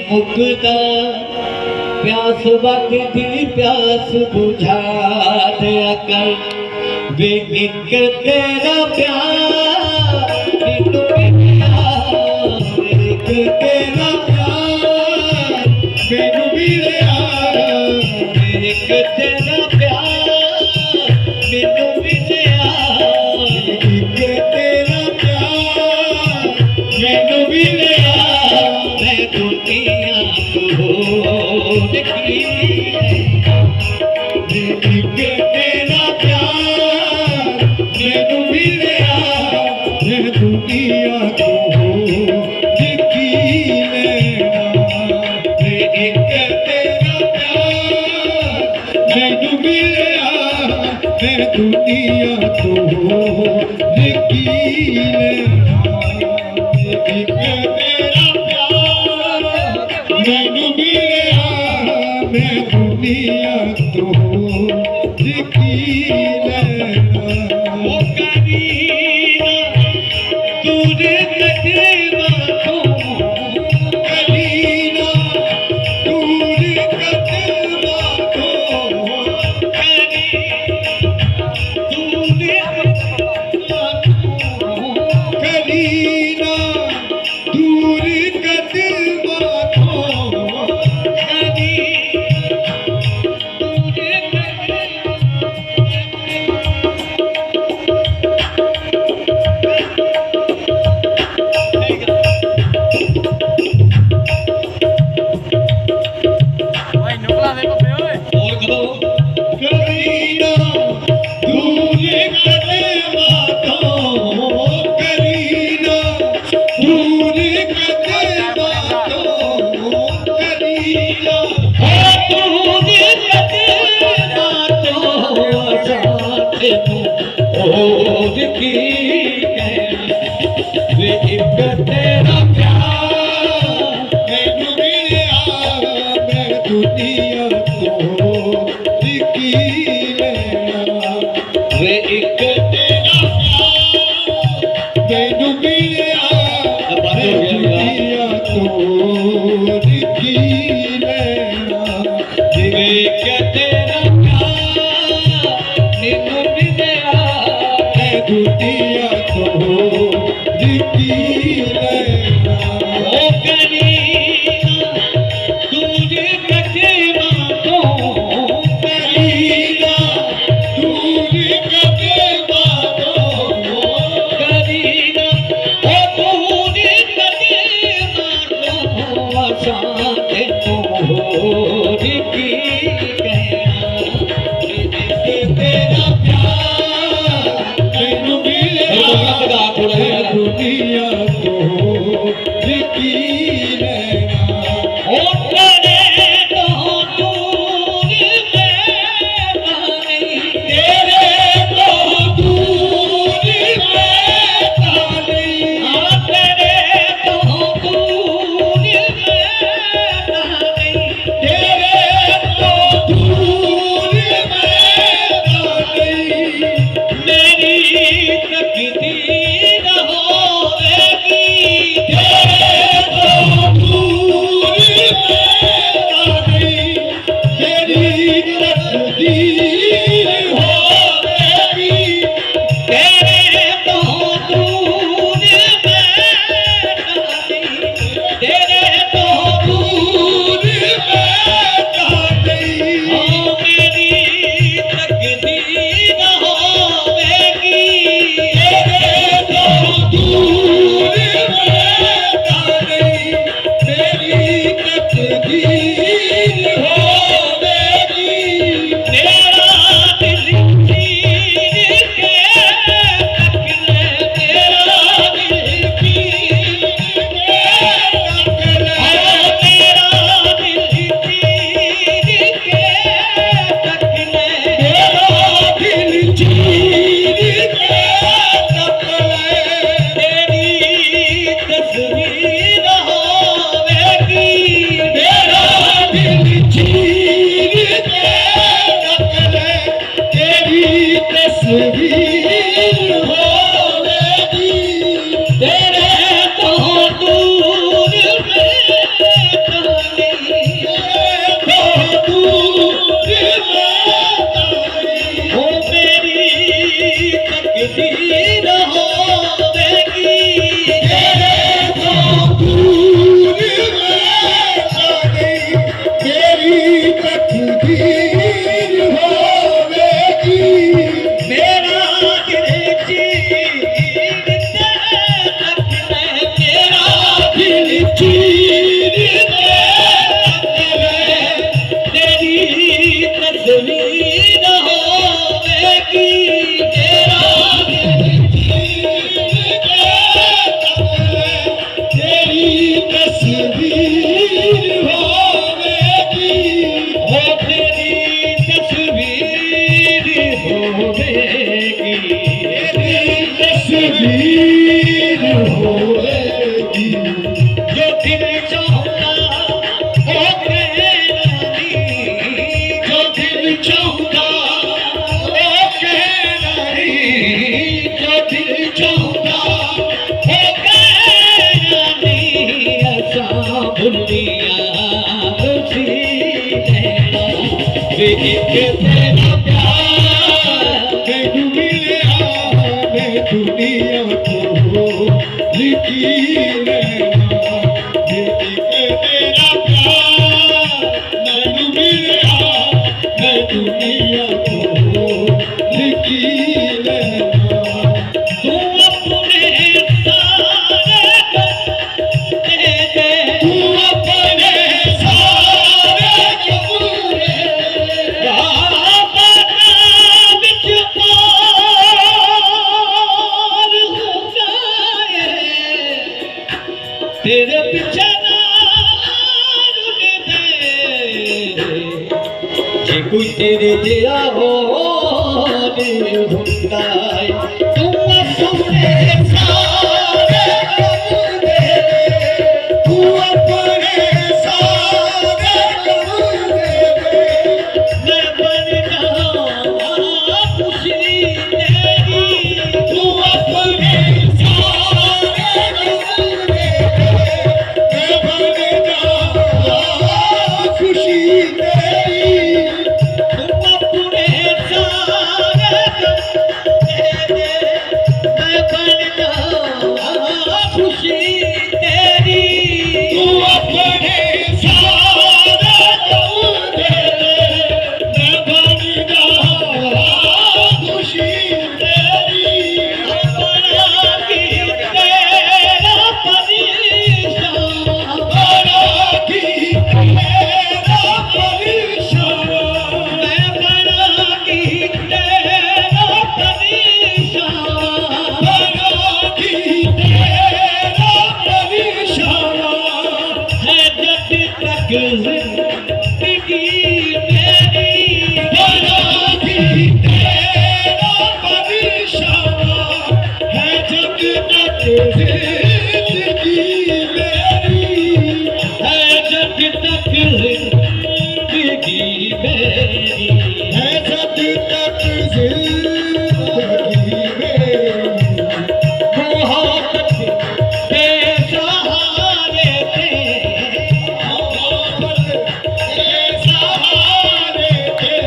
मुकदा प्यास वक्त दी प्यास बुझा दिया कर वे एक तेरा प्यार बिनु बिना एक तेरा प्यार बिनु बिना एक तेरा प्यार बिनु बिना एक तेरा प्यार बिनु बिना मैं दुनिया को देखी एक तेरा प्यार बिनु बिना मैं दुनिया को देखी एक तेरा प्यार बिनु बिना मैं दुनिया को देखी एक तेरा प्यार मैनू मिलिया मैं दुनिया तो देखी लेना ओ करीना तुझे कदमा तो करीना तुझे कदमा तो करीना दूर कदमा वे एक तेरा प्यार मैनू मिलिया मैं दुनिया को देखी लेना वे एक तेरा प्यार मैनू मिलिया मैं दुनिया को देखी लेना वे एक तेरा प्यार मैनू मिलिया मैं दुनिया को देखी लेना ओ करीना तुझे कदमा तो करीना तुझे कदमा तो करीना ओ तुझे कदमा तो तस्वीर होवेगी, वो तेरी तस्वीर होवेगी, तेरी तस्वीर होवेगी, जो दिल चाहता वो कहरानी, जो दिल चाहता वो कहरानी, जो दिल चाहता वो कहरानी, असा भुलिया रुसी नैना, वे एक तेरा प्यार मैनू मिलिया, मैं दुनिया को लिखी रहना, ये एक तेरा प्यार मैनू मिलिया, मैं दुनिया को लिखी रहना, तू अपने सारे दे दे, तू अपने सारे कबूले तेरे पीछे ना रुलदे, जे कोई तेरे जेहा होवे हुंदा है, तू अपने सारे कबूले, तू अपने सारे कबूले, मैं बन जावां खुशी तेरी, तू अपने सारे कबूले, मैं बन जावां खुशी तेरी, तुम अपने सारे दे दे, मैं बन जावां खुशी तेरी, तू अपने सारे कबूले, मैं बन जावां खुशी तेरी, बड़ा की तेरा परेशान, बड़ा की तेरा परेशान, मैं बड़ा की तेरा परेशान, बड़ा की तेरा परेशान, है जब तक जिंदगी मेरी, बड़ा की तेरा परेशान, है जब तक जिंदगी मेरी, है जब तक जिंदगी मेरी, है जब तक जिंदगी मेरी, मोहब्बत के सहारे थे, मोहब्बत के सहारे थे,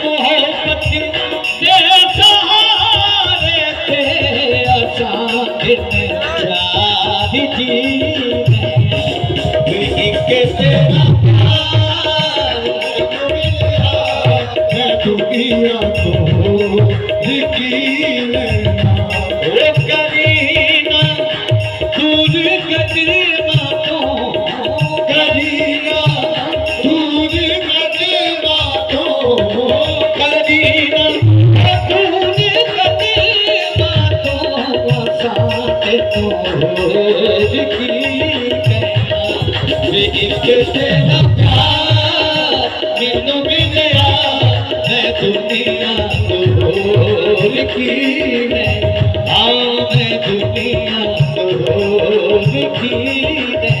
मोहब्बत के सहारे थे, आसान जारी जी एक तेरा प्यार मिला, मैं दुनिया को लिखी रहना, ओ करीना दूर कदमा तो, करीना दूर कदमा तो, करीना दूर कदमा तो, साथ तो लिखी रहना, वे एक तेरा प्यार मैनू मिलिया, मैं दुनिया को लिखी रहना, हाँ मैं दुनिया को लिखी रहना।